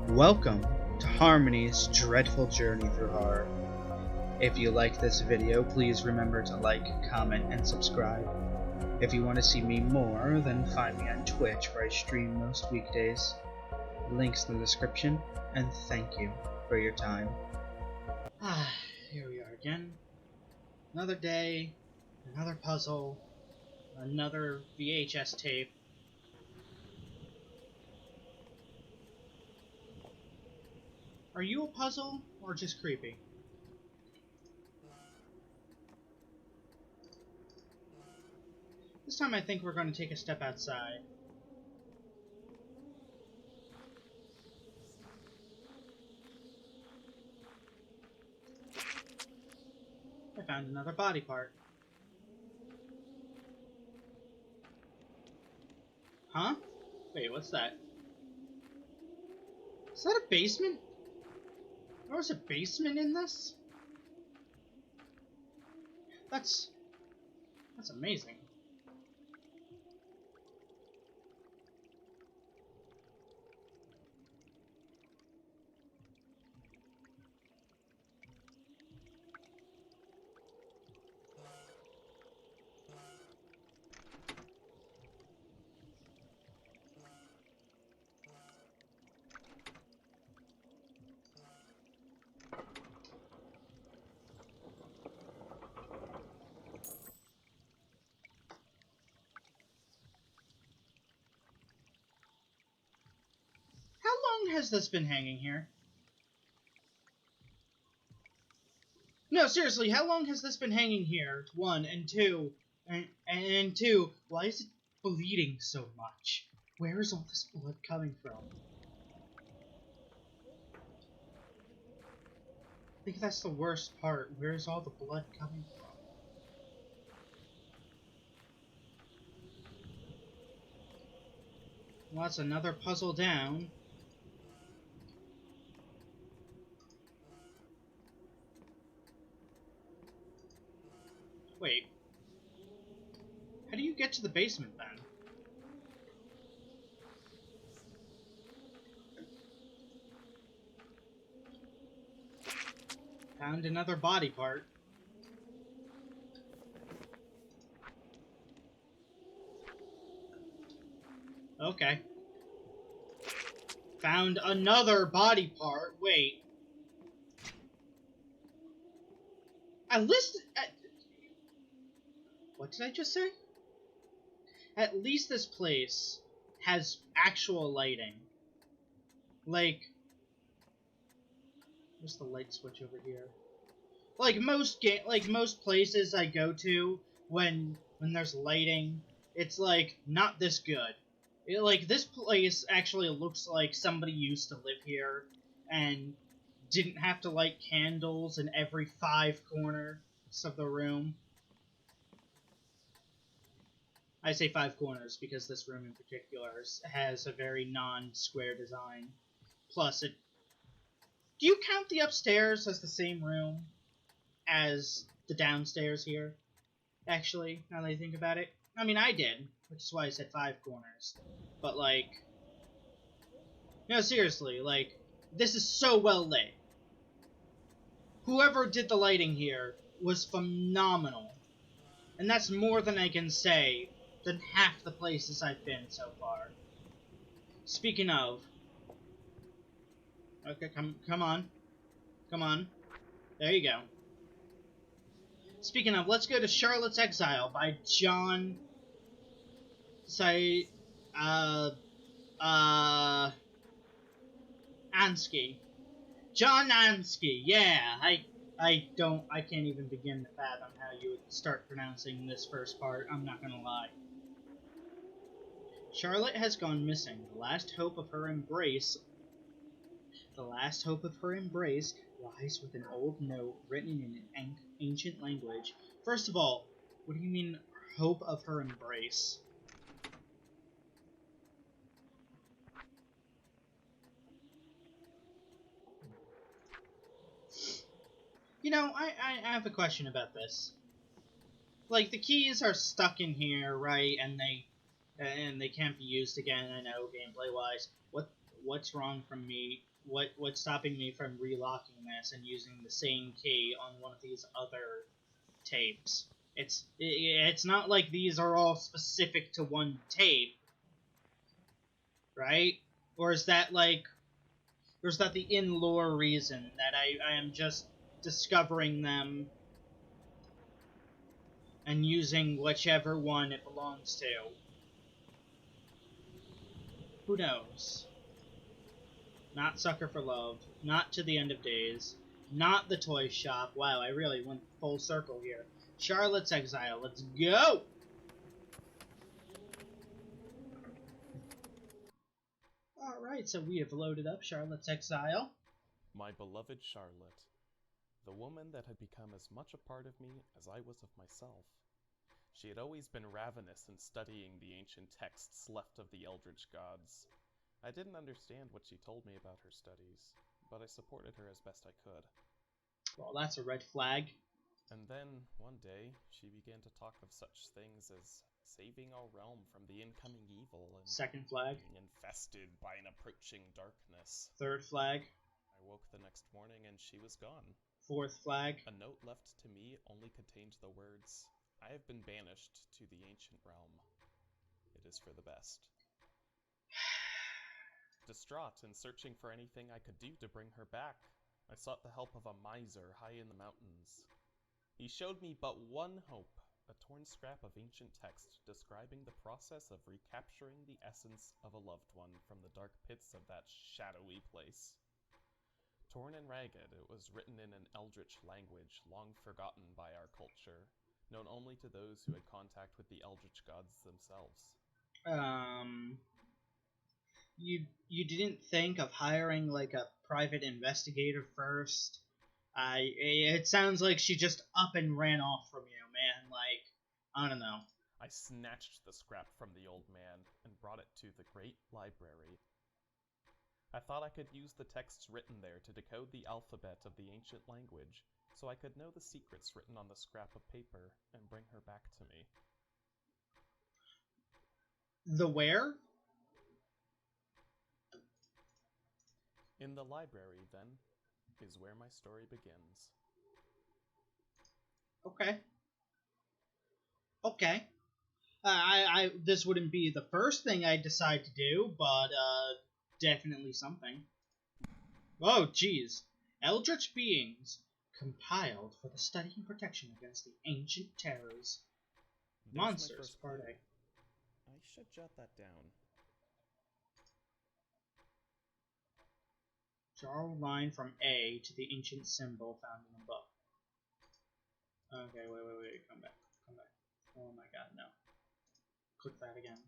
Welcome to Harmony's dreadful journey through horror. If you like this video, please remember to like, comment, and subscribe. If you want to see me more, then find me on Twitch where I stream most weekdays. Links in the description, and thank you for your time. Here we are again. Another day, another puzzle, another VHS tape. Are you a puzzle, or just creepy? This time I think we're going to take a step outside. I found another body part. Huh? Wait, what's that? Is that a basement? There was a basement in this? That's amazing. How long has this been hanging here? No, seriously, how long has this been hanging here? One, and two, and two, why is it bleeding so much? Where is all this blood coming from? I think that's the worst part. Where is all the blood coming from? Well, that's another puzzle down. Wait. How do you get to the basement, then? Found another body part. Okay. Found another body part. Wait. At least... What did I just say? At least this place has actual lighting. Like... Where's the light switch over here? Like most places I go to when there's lighting, it's like not this good. Like this place actually looks like somebody used to live here and didn't have to light candles in every 5 corners of the room. I say 5 corners because this room in particular has a very non-square design. Plus, do you count the upstairs as the same room as the downstairs here? Actually, now that I think about it. I mean, I did, which is why I said 5 corners. But, like... No, seriously, like, this is so well lit. Whoever did the lighting here was phenomenal. And that's more than I can say than half the places I've been so far. Speaking of... Okay, come on. Come on. There you go. Speaking of, let's go to Charlotte's Exile by John... Ansky. John Ansky, yeah! I can't even begin to fathom how you would start pronouncing this first part, I'm not gonna lie. Charlotte has gone missing. The last hope of her embrace lies with an old note written in an ancient language. First of all, what do you mean, hope of her embrace? You know, I have a question about this. Like, the keys are stuck in here, right? And they can't be used again. I know, gameplay-wise. What's wrong from me what's stopping me from relocking this and using the same key on one of these other tapes? It's not like these are all specific to one tape, right? Or is that like, or is that the in-lore reason that I am just discovering them and using whichever one it belongs to? Who knows? Not Sucker for Love, not To the End of Days, not The Toy Shop. Wow, I really went full circle here. Charlotte's Exile, let's go! Alright, so we have loaded up Charlotte's Exile. My beloved Charlotte, the woman that had become as much a part of me as I was of myself. She had always been ravenous in studying the ancient texts left of the eldritch gods. I didn't understand what she told me about her studies, but I supported her as best I could. Well, that's a red flag. And then, one day, she began to talk of such things as saving our realm from the incoming evil and Second flag. being infested by an approaching darkness. Third flag. I woke the next morning and she was gone. Fourth flag. A note left to me only contained the words, "I have been banished to the ancient realm. It is for the best." Distraught and searching for anything I could do to bring her back, I sought the help of a miser high in the mountains. He showed me but one hope, a torn scrap of ancient text describing the process of recapturing the essence of a loved one from the dark pits of that shadowy place. Torn and ragged, it was written in an eldritch language long forgotten by our culture, known only to those who had contact with the eldritch gods themselves. You didn't think of hiring like a private investigator first? It sounds like she just up and ran off from you, man. Like, I don't know. I snatched the scrap from the old man and brought it to the great library. I thought I could use the texts written there to decode the alphabet of the ancient language, so I could know the secrets written on the scrap of paper and bring her back to me. The where? In the library, then, is where my story begins. Okay. Okay. This wouldn't be the first thing I'd decide to do, but definitely something. Oh, jeez. Eldritch beings compiled for the study and protection against the ancient terrors. There's Monsters, my first part clue. A. I should jot that down. Draw a line from A to the ancient symbol found in the book. Okay, wait, come back. Oh my god, no. Click that again.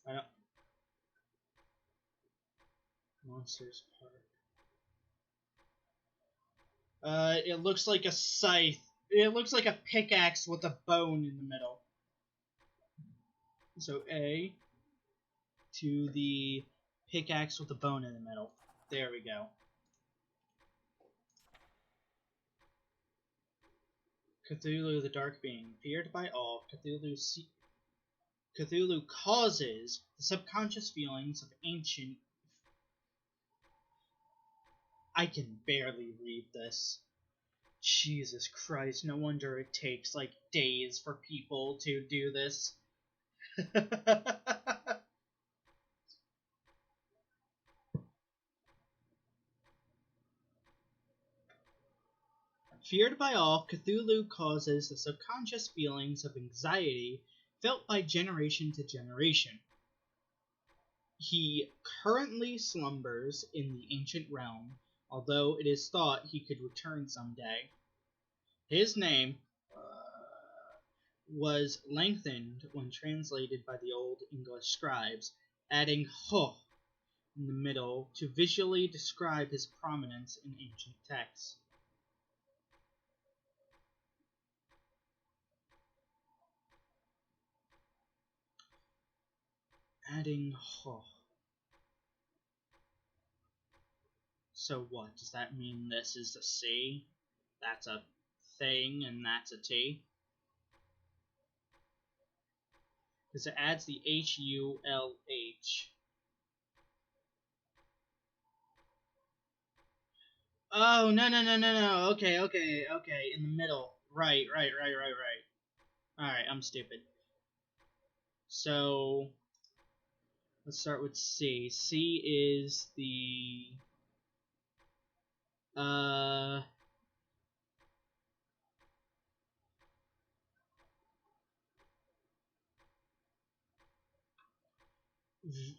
I don't... Monsters Park. It looks like a scythe. It looks like a pickaxe with a bone in the middle. So A to the pickaxe with a bone in the middle. There we go. Cthulhu the Dark Being. Feared by all, Cthulhu causes the subconscious feelings of ancient... I can barely read this. Jesus Christ, no wonder it takes like days for people to do this. Feared by all, Cthulhu causes the subconscious feelings of anxiety felt by generation to generation. He currently slumbers in the ancient realm, although it is thought he could return someday. His name was lengthened when translated by the Old English scribes, adding "ho" in the middle to visually describe his prominence in ancient texts. Adding "ho." So what? Does that mean this is a C? That's a thing and that's a T? Because it adds the HULH. Oh, no. Okay. In the middle. Right. Alright, I'm stupid. So, let's start with C. C is the...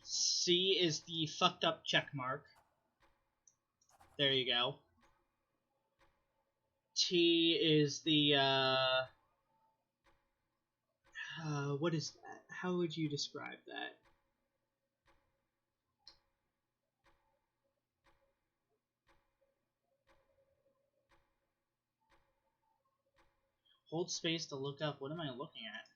C is the fucked up check mark. There you go. T is the, what is that? How would you describe that? Hold space to look up. What am I looking at?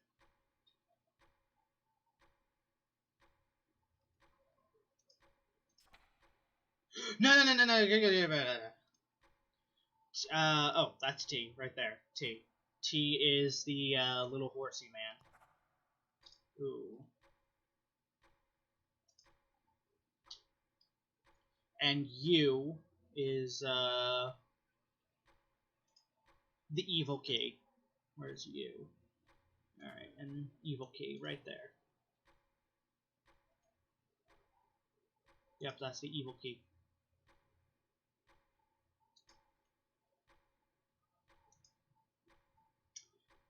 No. Oh, that's T right there. T. T is the little horsey man. Ooh. And U is the evil key. Where's U? Alright, and evil key right there. Yep, that's the evil key.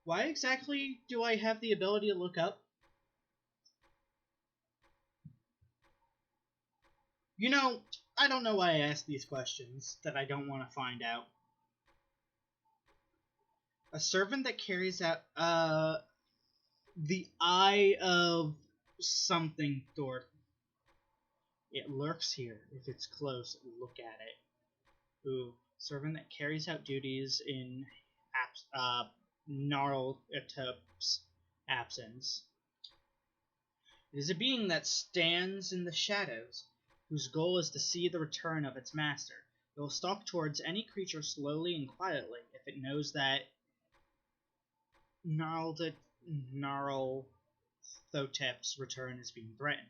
Why exactly do I have the ability to look up? You know, I don't know why I ask these questions that I don't want to find out. A servant that carries out, the eye of something, Thor. It lurks here. If it's close, look at it. Ooh, servant that carries out duties in Gnarltop's absence. It is a being that stands in the shadows, whose goal is to see the return of its master. It will stalk towards any creature slowly and quietly if it knows that Gnarlthotep's return is being threatened.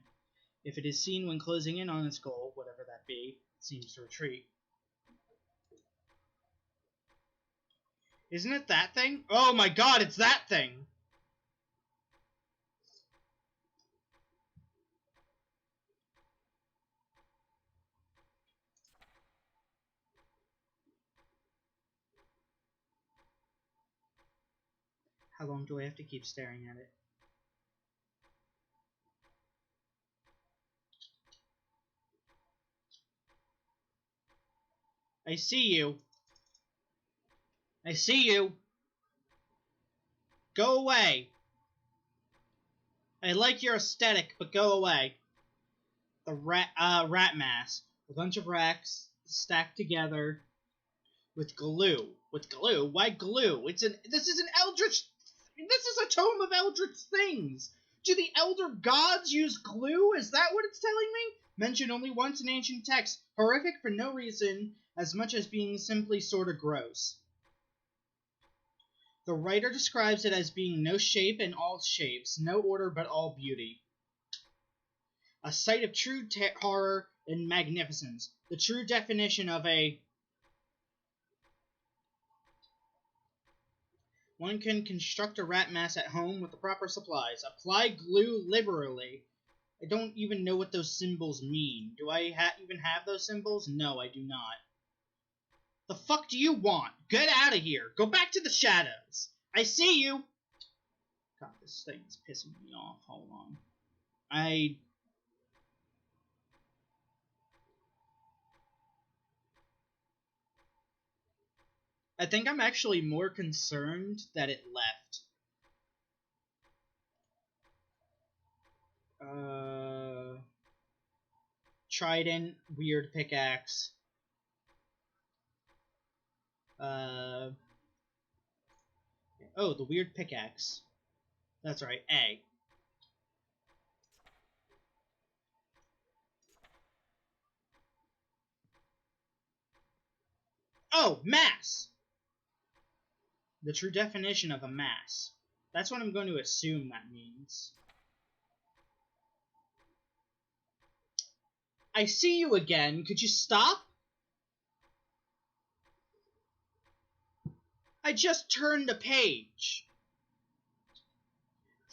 If it is seen when closing in on its goal, whatever that be, it seems to retreat. Isn't it that thing? Oh my god, it's that thing! How long do I have to keep staring at it? I see you. I see you. Go away. I like your aesthetic, but go away. The rat mass. A bunch of racks stacked together with glue. With glue? Why glue? This is an eldritch... This is a tome of eldritch things. Do the elder gods use glue? Is that what it's telling me? Mentioned only once in ancient texts. Horrific for no reason, as much as being simply sorta gross. The writer describes it as being no shape in all shapes, no order but all beauty. A sight of true horror and magnificence. The true definition of a... One can construct a rat mass at home with the proper supplies. Apply glue liberally. I don't even know what those symbols mean. Do I even have those symbols? No, I do not. The fuck do you want? Get out of here. Go back to the shadows. I see you. God, this thing is pissing me off. Hold on. I think I'm actually more concerned that it left. Trident, weird pickaxe. Oh, the weird pickaxe. That's right, A. Oh, mass! The true definition of a mass. That's what I'm going to assume that means. I see you again. Could you stop? I just turned a page.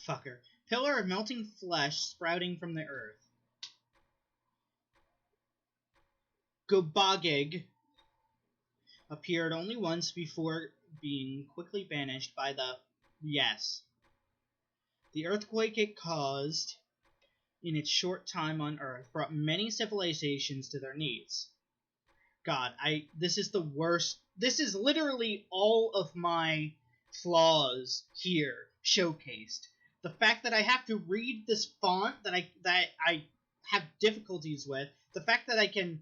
Fucker. Pillar of melting flesh sprouting from the earth. Gobagig appeared only once before being quickly banished by the... Yes. The earthquake it caused in its short time on Earth brought many civilizations to their knees. God, this is the worst. This is literally all of my flaws here showcased. The fact that I have to read this font that I have difficulties with, the fact that I can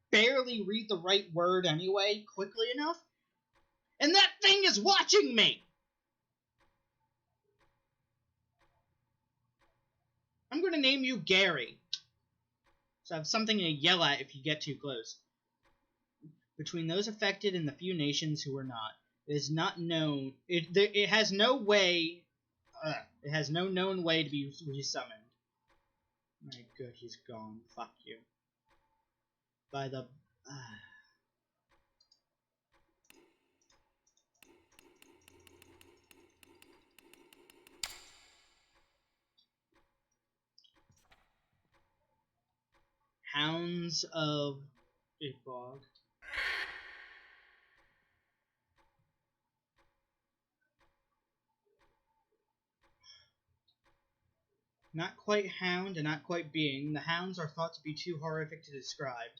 barely read the right word anyway quickly enough, and that thing is watching me! I'm going to name you Gary. So I have something to yell at if you get too close. Between those affected and the few nations who are not, it is not known. It has no way. It has no known way to be resummoned. My good, he's gone. Fuck you. By the. Hounds of Igbog. Not quite hound and not quite being, the hounds are thought to be too horrific to describe.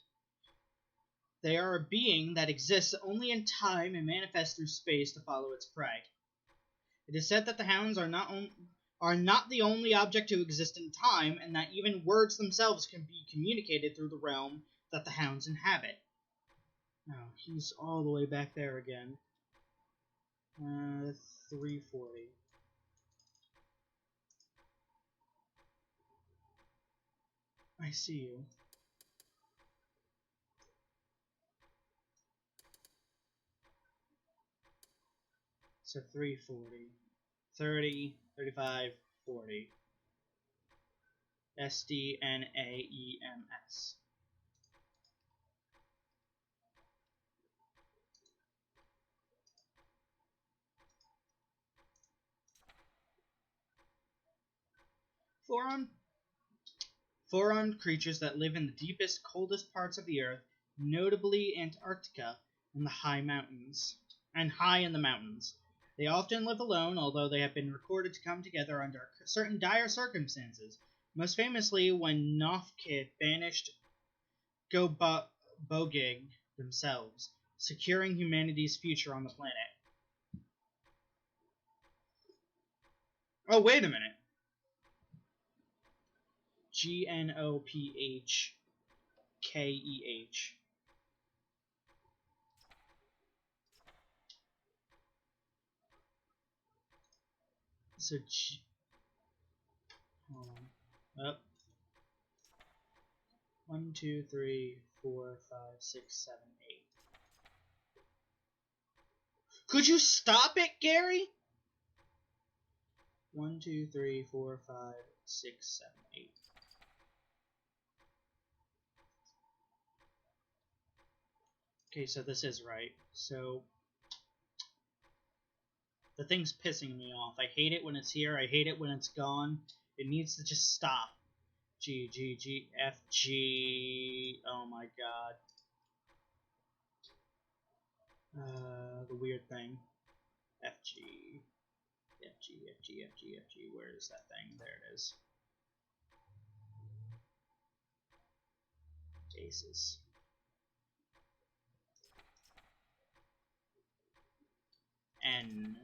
They are a being that exists only in time and manifests through space to follow its prey. It is said that the hounds are not the only object to exist in time, and that even words themselves can be communicated through the realm that the hounds inhabit. Oh, he's all the way back there again. 340. I see you. So 340. 30, 35, 40. SDNAEMS. Four-armed creatures that live in the deepest, coldest parts of the earth, notably Antarctica and the high in the mountains. They often live alone, although they have been recorded to come together under certain dire circumstances, most famously when Nofkid banished Gobogig themselves, securing humanity's future on the planet. Oh, wait a minute. Gnopphkeh. So hold on. Up. 1, 2, 3, 4, 5, 6, 7, 8. Could you stop it, Gary? 1, 2, 3, 4, 5, 6, 7, 8. Okay, so this is right. So the thing's pissing me off. I hate it when it's here. I hate it when it's gone. It needs to just stop. G, G, G, F, G. Oh my god. The weird thing. F, G. F, G, F, G, F, G, F, G. Where is that thing? There it is. Aces. N.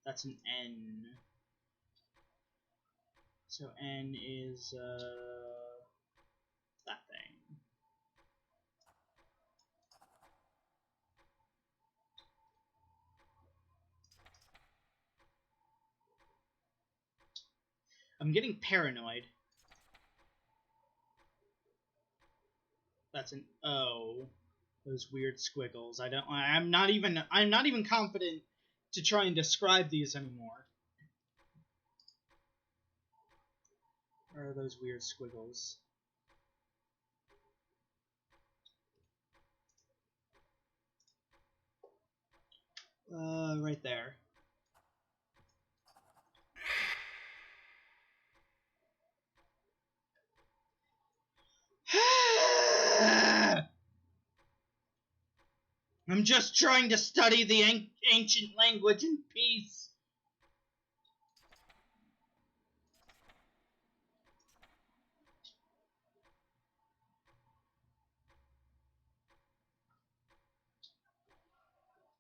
That's an N. So N is, that thing. I'm getting paranoid. That's an O. Those weird squiggles. I'm not even confident to try and describe these anymore. Where are those weird squiggles? right there. I'm just trying to study the ancient language in peace.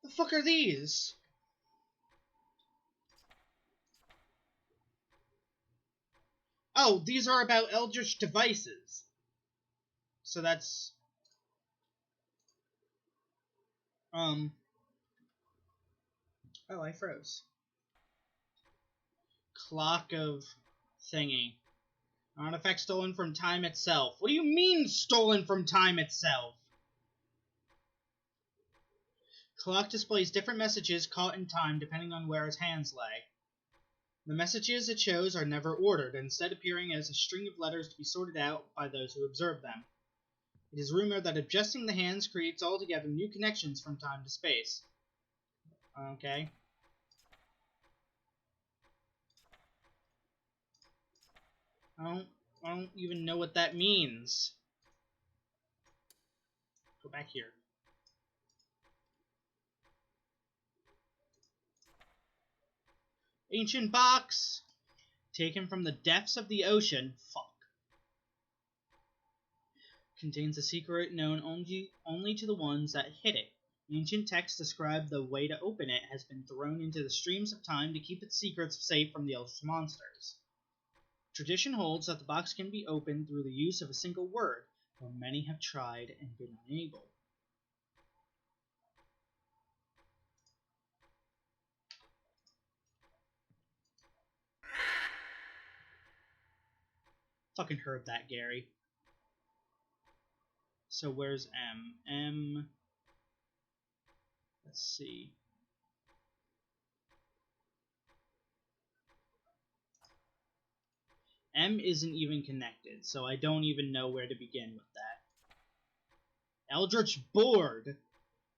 The fuck are these? Oh, these are about eldritch devices. So that's... Oh, I froze. Clock of thingy. Artifact stolen from time itself. What do you mean, stolen from time itself? Clock displays different messages caught in time depending on where its hands lay. The messages it shows are never ordered, instead appearing as a string of letters to be sorted out by those who observe them. It is rumored that adjusting the hands creates altogether new connections from time to space. Okay. I don't even know what that means. Go back here. Ancient box! Taken from the depths of the ocean. Fuck. Contains a secret known only to the ones that hid it. Ancient texts describe the way to open it has been thrown into the streams of time to keep its secrets safe from the eldritch monsters. Tradition holds that the box can be opened through the use of a single word, though many have tried and been unable. Fucking heard that, Gary. So where's M? M... Let's see. M isn't even connected, so I don't even know where to begin with that. Eldritch Board!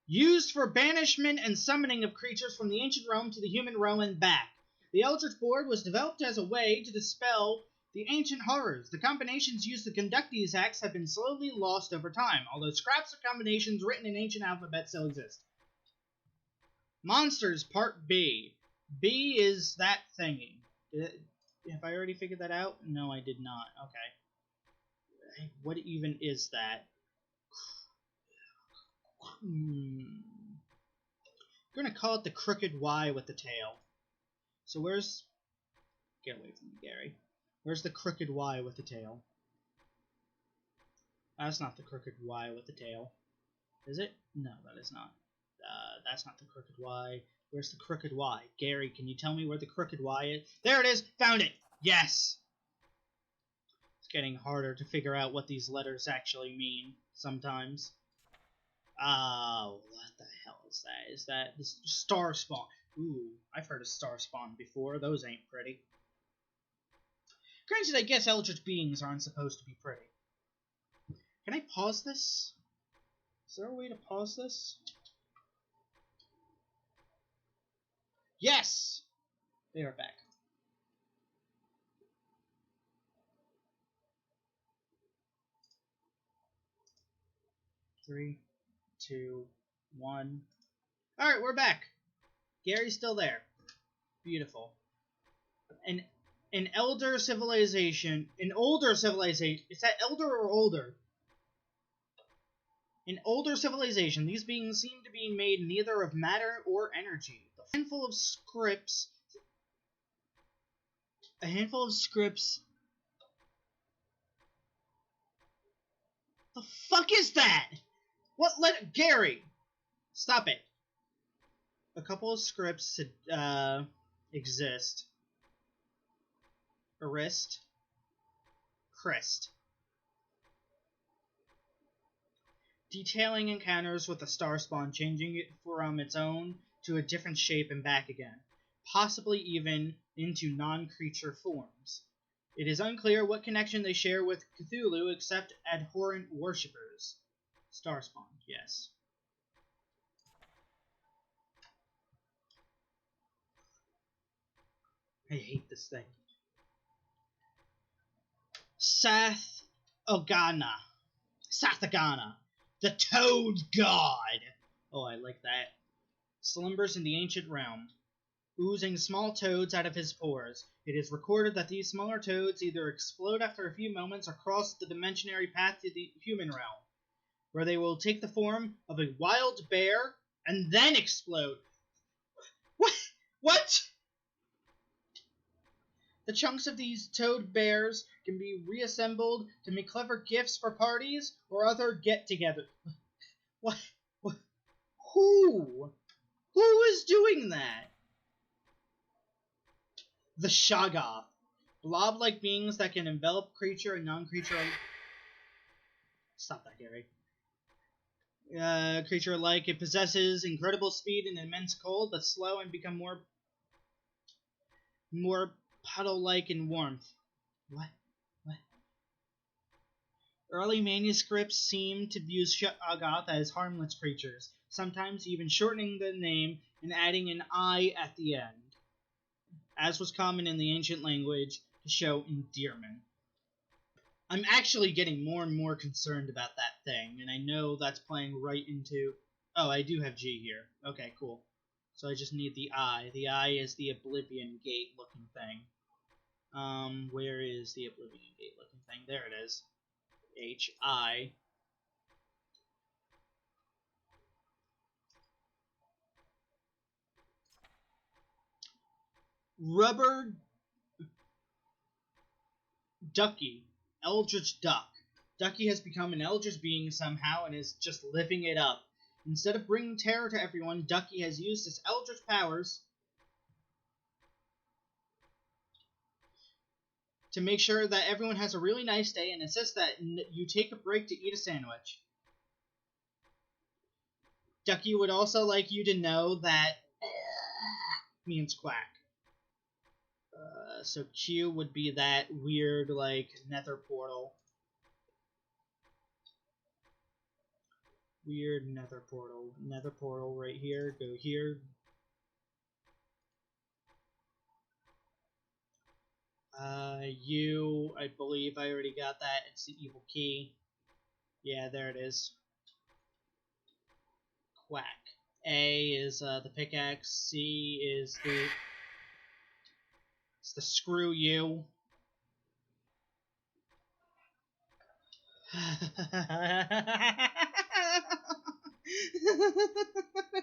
Used for banishment and summoning of creatures from the ancient realm to the human realm and back. The Eldritch Board was developed as a way to dispel the ancient horrors. The combinations used to conduct these acts have been slowly lost over time, although scraps of combinations written in ancient alphabet still exist. Monsters, Part B. B is that thingy. Have I already figured that out? No, I did not. Okay. What even is that? I'm gonna call it the crooked Y with the tail. So where's... Get away from me, Gary. Where's the crooked Y with the tail? That's not the crooked Y with the tail. Is it? No, that is not. That's not the crooked Y. Where's the crooked Y? Gary, can you tell me where the crooked Y is? There it is! Found it! Yes! It's getting harder to figure out what these letters actually mean, sometimes. Oh, what the hell is that? Is that this star spawn? Ooh, I've heard of star spawn before. Those ain't pretty. Granted, I guess eldritch beings aren't supposed to be pretty. Can I pause this? Is there a way to pause this? Yes! They are back. Three, two, one. Alright, we're back. Gary's still there. Beautiful. An older civilization. Is that elder or older? An older civilization. These beings seem to be made neither of matter or energy. A handful of scripts. The fuck is that? Gary! Stop it. A couple of scripts exist. Arist. Crest. Detailing encounters with the star spawn, changing it from its own to a different shape and back again, possibly even into non-creature forms. It is unclear what connection they share with Cthulhu except abhorrent worshippers. Star spawn, yes. I hate this thing. Sathagana. Sathagana. The Toad God. Oh, I like that. Slumbers in the ancient realm, oozing small toads out of his pores. It is recorded that these smaller toads either explode after a few moments or cross the dimensionary path to the human realm, where they will take the form of a wild bear and then explode. What? The chunks of these toad bears can be reassembled to make clever gifts for parties or other get-togethers. What? Who? Who is doing that? The Shoggoth. Blob-like beings that can envelop creature and non-creature... Stop that, Gary. Creature alike. It possesses incredible speed and immense cold, but slow and become more puddle-like in warmth. What? Early manuscripts seem to view Shoggoth as harmless creatures, sometimes even shortening the name and adding an I at the end, as was common in the ancient language to show endearment. I'm actually getting more and more concerned about that thing, and I know that's playing right into... Oh, I do have G here. Okay, cool. So I just need the I. The I is the Oblivion Gate looking thing. Where is the Oblivion Gate looking thing? There it is. H-I. Rubber Ducky. Eldritch Duck. Ducky has become an eldritch being somehow and is just living it up. Instead of bringing terror to everyone, Ducky has used his eldritch powers to make sure that everyone has a really nice day and insists that you take a break to eat a sandwich. Ducky would also like you to know that means quack. So Q would be that weird, like, nether portal. Weird nether portal. Nether portal right here. Go here. U, I believe I already got that. It's the evil key. Yeah, there it is. Quack. A is the pickaxe. C is the... It's the screw you.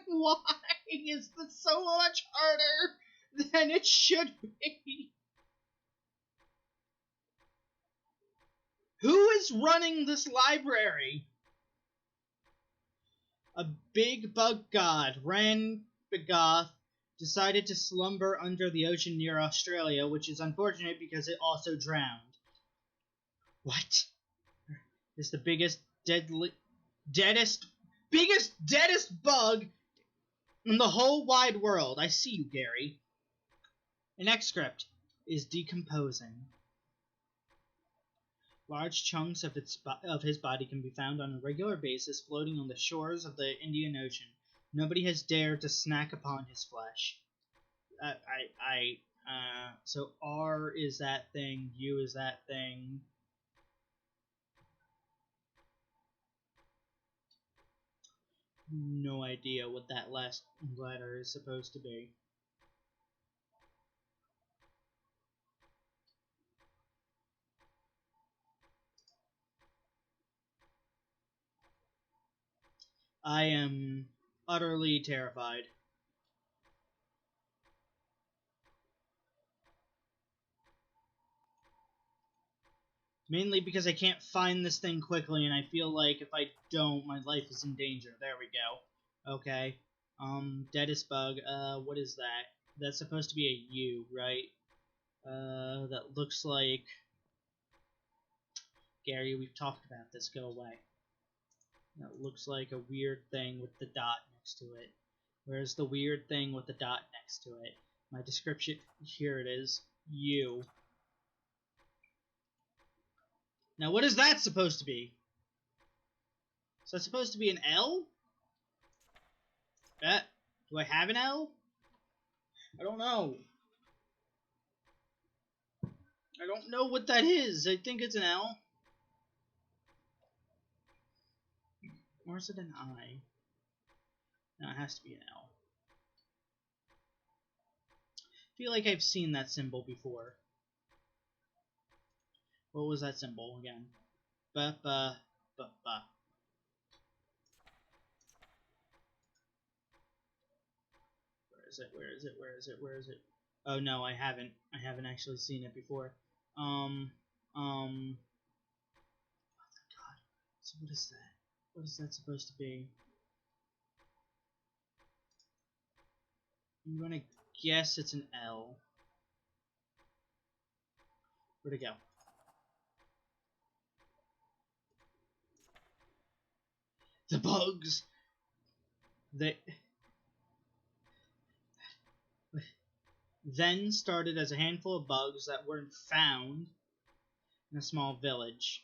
Why is this so much harder than it should be? Who is running this library? A big bug god, Ran Begoth, decided to slumber under the ocean near Australia, which is unfortunate because it also drowned. What? It's the biggest, deadest bug in the whole wide world. I see you, Gary. An excerpt is decomposing. Large chunks of his body can be found on a regular basis floating on the shores of the Indian Ocean. Nobody has dared to snack upon his flesh. So R is that thing, U is that thing. No idea what that last letter is supposed to be. I am utterly terrified. Mainly because I can't find this thing quickly, and I feel like if I don't, my life is in danger. There we go. Okay. Deadest bug. What is that? That's supposed to be a U, right? That looks like... Gary, we've talked about this. Go away. That looks like a weird thing with the dot next to it. Where's the weird thing with the dot next to it? My description... Here it is. U. Now, what is that supposed to be? Is that supposed to be an L? Do I have an L? I don't know. I don't know what that is. I think it's an L. Or is it an I? No, it has to be an L. I feel like I've seen that symbol before. What was that symbol again? Ba. Where is it? Where is it? Where is it? Where is it? Oh no, I haven't. I haven't actually seen it before. Oh my god. So what is that? What is that supposed to be? I'm gonna guess it's an L. Where'd it go? The bugs! They then started as a handful of bugs that weren't found in a small village.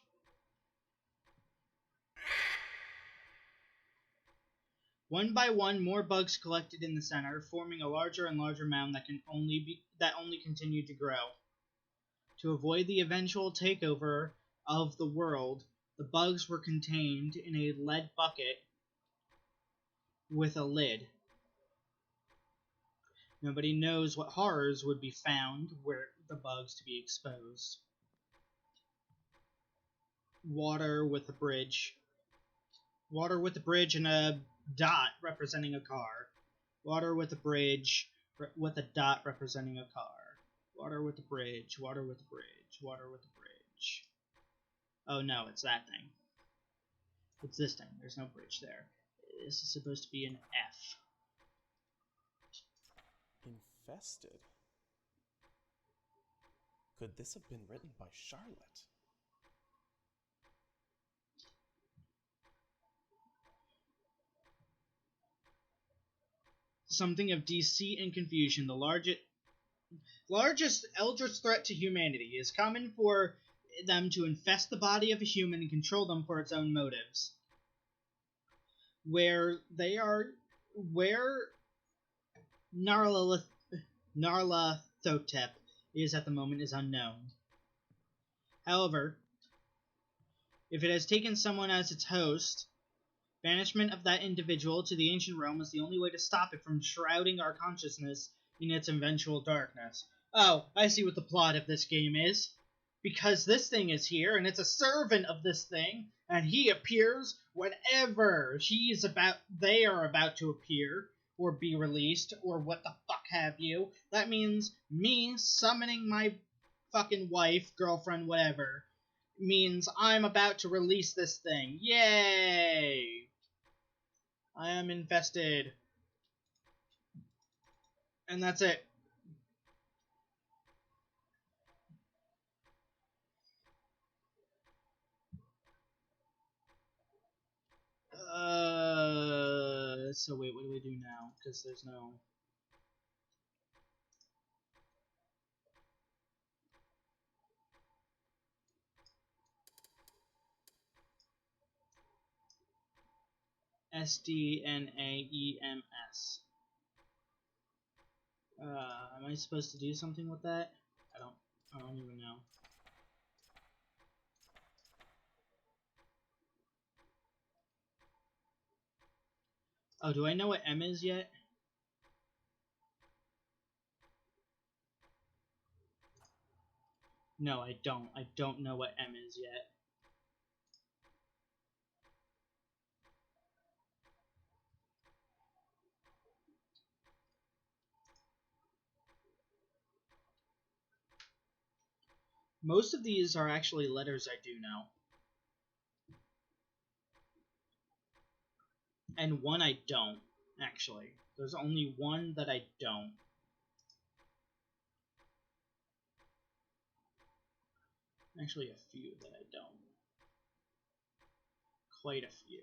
One by one, more bugs collected in the center, forming a larger and larger mound that only continued to grow. To avoid the eventual takeover of the world, the bugs were contained in a lead bucket with a lid. Nobody knows what horrors would be found were the bugs to be exposed. Water with a bridge. Water with a bridge and a dot representing a car. Water with a bridge with a dot representing a car. Water with a bridge, water with a bridge, water with a bridge. Oh no, it's that thing. It's this thing. There's no bridge there. This is supposed to be an F. Infested? Could this have been written by Charlotte? Something of deceit and confusion. The largest eldritch threat to humanity is common for them to infest the body of a human and control them for its own motives. Where Narlathotep is at the moment is unknown. However, if it has taken someone as its host, banishment of that individual to the ancient realm is the only way to stop it from shrouding our consciousness in its eventual darkness. Oh, I see what the plot of this game is. Because this thing is here, and it's a servant of this thing, and he appears whenever they are about to appear, or be released, or what the fuck have you. That means me summoning my fucking wife, girlfriend, whatever, means I'm about to release this thing. Yay! I am infested. And that's it. So wait, what do we do now? Because there's no... SDNAEMS. Am I supposed to do something with that? I don't even know. Oh, do I know what M is yet? No, I don't. I don't know what M is yet. Most of these are actually letters I do know. And one I don't, actually. There's only one that I don't. Actually, a few that I don't. Quite a few.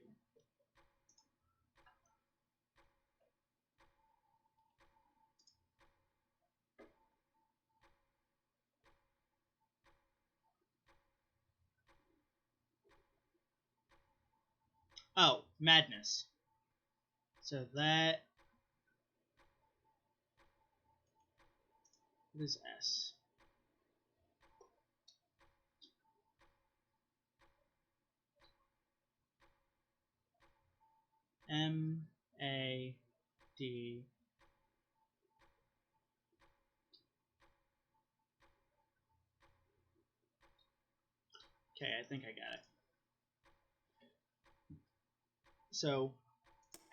Oh, madness. So that... What is S? M A D. Okay, I think I got it. So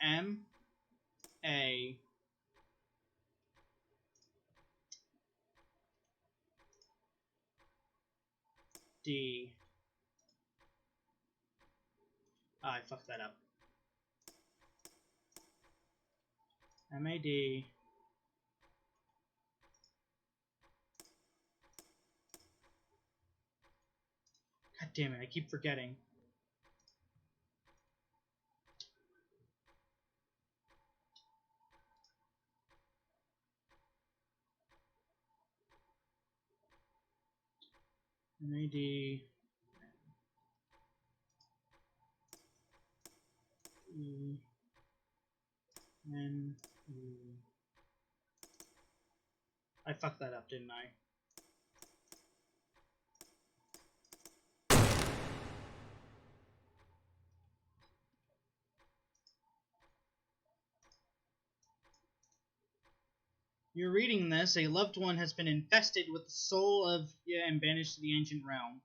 M A D. Oh, I fucked that up. M A D. God damn it, I keep forgetting. M A D. E. N. E. I fucked that up, didn't I? You're reading this. A loved one has been infested with the soul of and banished to the ancient realm.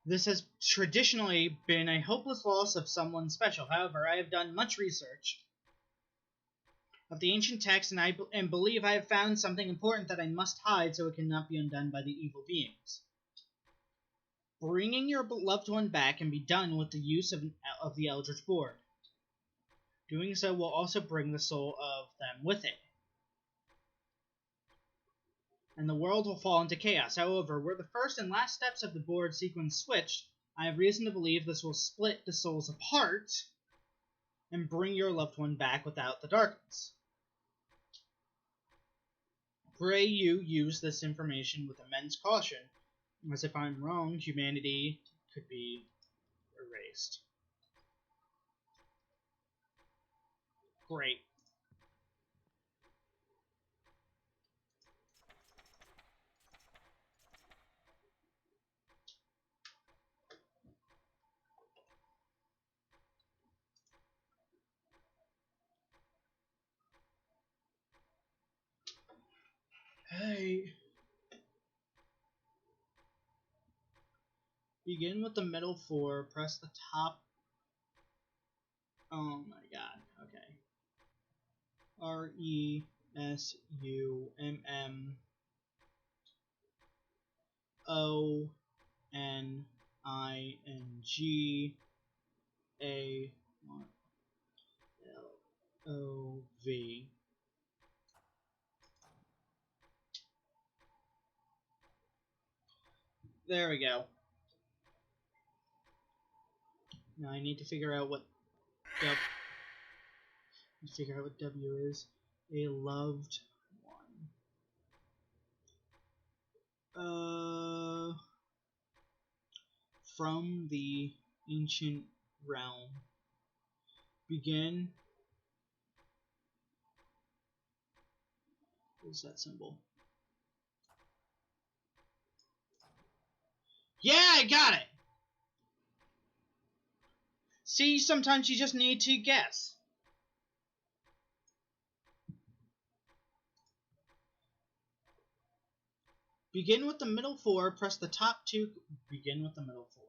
This has traditionally been a hopeless loss of someone special. However, I have done much research of the ancient text, and believe I have found something important that I must hide so it cannot be undone by the evil beings. Bringing your loved one back can be done with the use of the Eldritch Board. Doing so will also bring the soul of them with it, and the world will fall into chaos. However, were the first and last steps of the board sequence switched, I have reason to believe this will split the souls apart and bring your loved one back without the darkness. Pray you use this information with immense caution, as if I'm wrong, humanity could be erased. Great. Hey. Begin with the middle four, press the top. Oh my god, okay. RESUMMONING There we go. Now I need to figure out what W is. A loved one. From the ancient realm. Begin. What's that symbol? Yeah, I got it! See, sometimes you just need to guess. Begin with the middle four, press the top two. Begin with the middle four.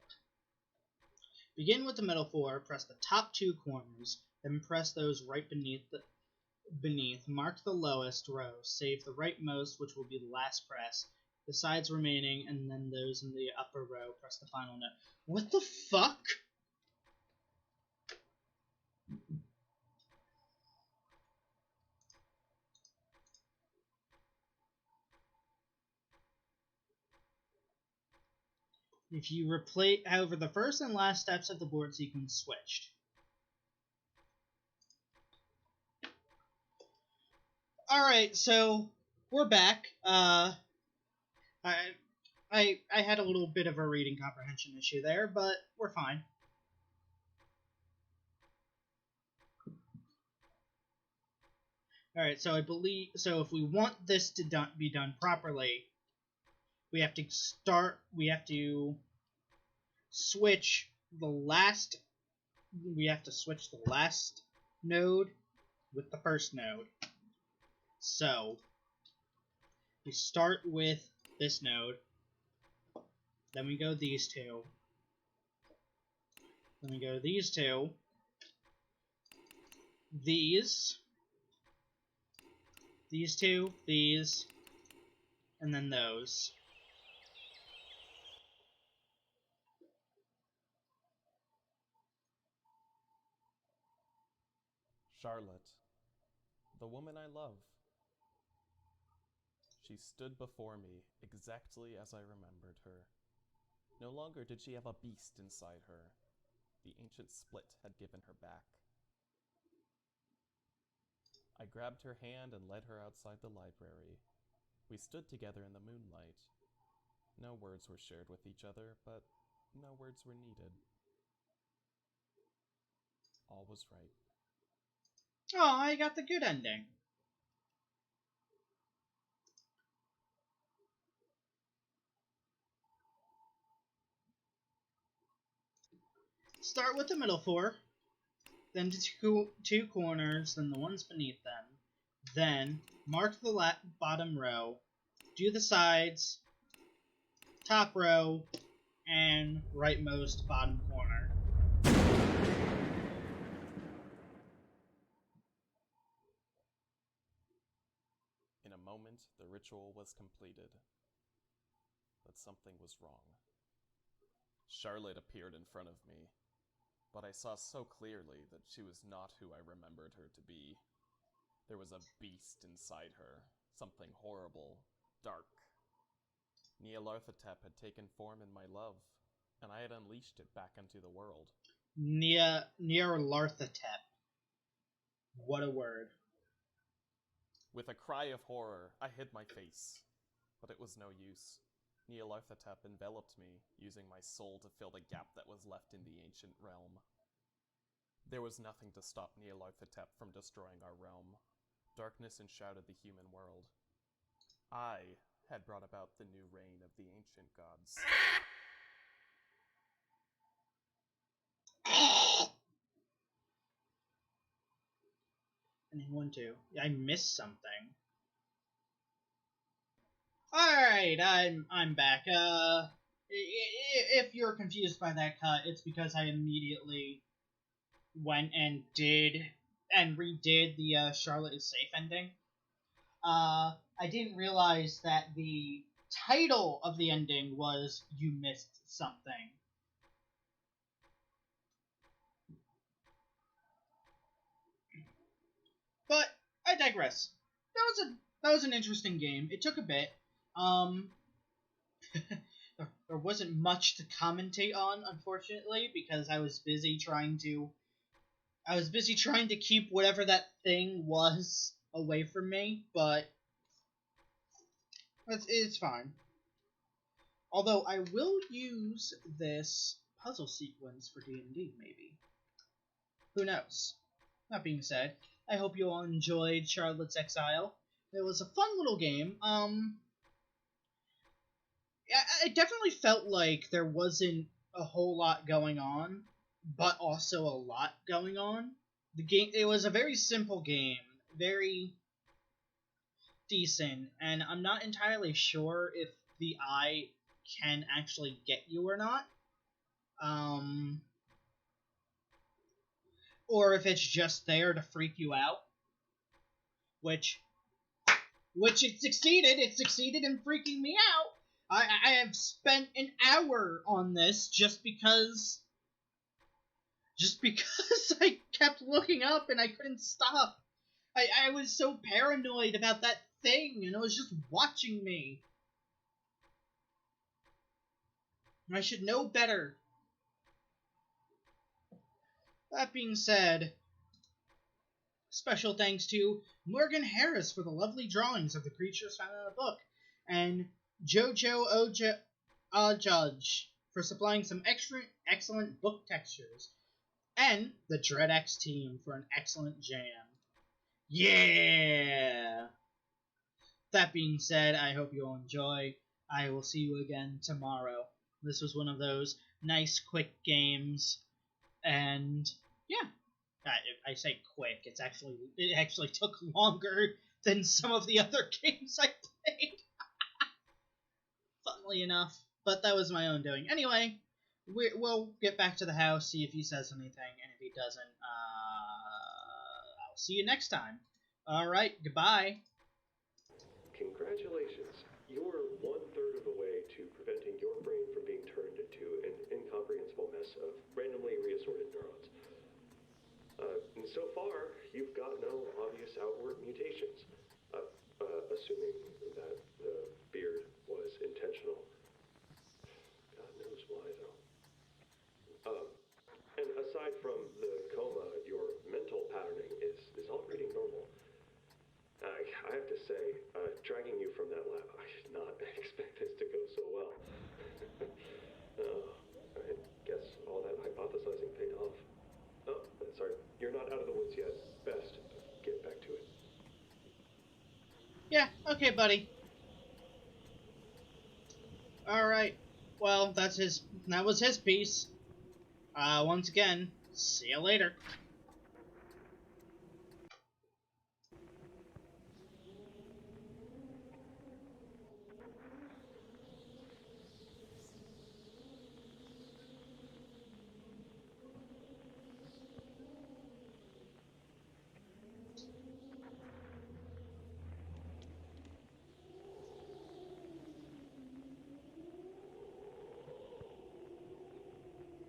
Begin with the middle four, press the top two corners, then press those right beneath. Mark the lowest row, save the rightmost, which will be the last press. The sides remaining, and then those in the upper row, press the final note. What the fuck? If you replace, however, the first and last steps of the board sequence switched. Alright, so we're back. I had a little bit of a reading comprehension issue there, but we're fine. Alright, so if we want this to be done properly, we have to switch the last we have to switch the last node with the first node. So we start with this node, then we go these two, then we go these two, these two, these, and then those. Charlotte, the woman I love. She stood before me exactly as I remembered her. No longer did she have a beast inside her. The ancient split had given her back. I grabbed her hand and led her outside the library. We stood together in the moonlight. No words were shared with each other, but no words were needed. All was right. Oh, I got the good ending. Start with the middle four, then to two corners, then the ones beneath them. Then mark the bottom row, do the sides, top row, and rightmost bottom corner. In a moment, the ritual was completed. But something was wrong. Charlotte appeared in front of me, but I saw so clearly that she was not who I remembered her to be. There was a beast inside her, something horrible, dark. Nyarlathotep had taken form in my love, and I had unleashed it back into the world. Nyarlathotep. What a word. With a cry of horror, I hid my face, but it was no use. Nyarlathotep enveloped me, using my soul to fill the gap that was left in the ancient realm. There was nothing to stop Nyarlathotep from destroying our realm. Darkness enshrouded the human world. I had brought about the new reign of the ancient gods. And 1, 2. I missed something. Alright, I'm back. If you're confused by that cut, it's because I immediately went and redid the Charlotte is safe ending. I didn't realize that the title of the ending was You Missed Something. But I digress. That was an interesting game. It took a bit. There wasn't much to commentate on, unfortunately, because I was busy trying to keep whatever that thing was away from me, but it's fine. Although I will use this puzzle sequence for D&D, maybe. Who knows? That being said, I hope you all enjoyed Charlotte's Exile. It was a fun little game. I definitely felt like there wasn't a whole lot going on, but also a lot going on. It was a very simple game, very decent, and I'm not entirely sure if the eye can actually get you or not. Or if it's just there to freak you out. Which it succeeded. It succeeded in freaking me out. I have spent an hour on this just because I kept looking up and I couldn't stop. I was so paranoid about that thing, and it was just watching me. I should know better. That being said, special thanks to Morgan Harris for the lovely drawings of the creatures found in the book, and Jojo Judge for supplying some excellent book textures, and the DreadX team for an excellent jam. Yeah! That being said, I hope you all enjoy. I will see you again tomorrow. This was one of those nice, quick games. And yeah, I say quick. It actually took longer than some of the other games I played. Funnily enough, but that was my own doing. Anyway, we'll get back to the house, see if he says anything, and if he doesn't, I'll see you next time. All right, goodbye. Congratulations. You're 1/3 of the way to preventing your brain from being turned into an incomprehensible mess of randomly reassorted neurons. And so far, you've got no obvious outward mutations. Assuming that the beard was intentional. God knows why, though. And aside from the coma, your mental patterning is all reading normal. I have to say, dragging you from that lab, I did not expect this to go so well. I guess all that hypothesizing paid off. Oh, sorry, you're not out of the woods yet. Best get back to it. Yeah, okay, buddy. Alright. Well, that was his piece. Once again, see you later.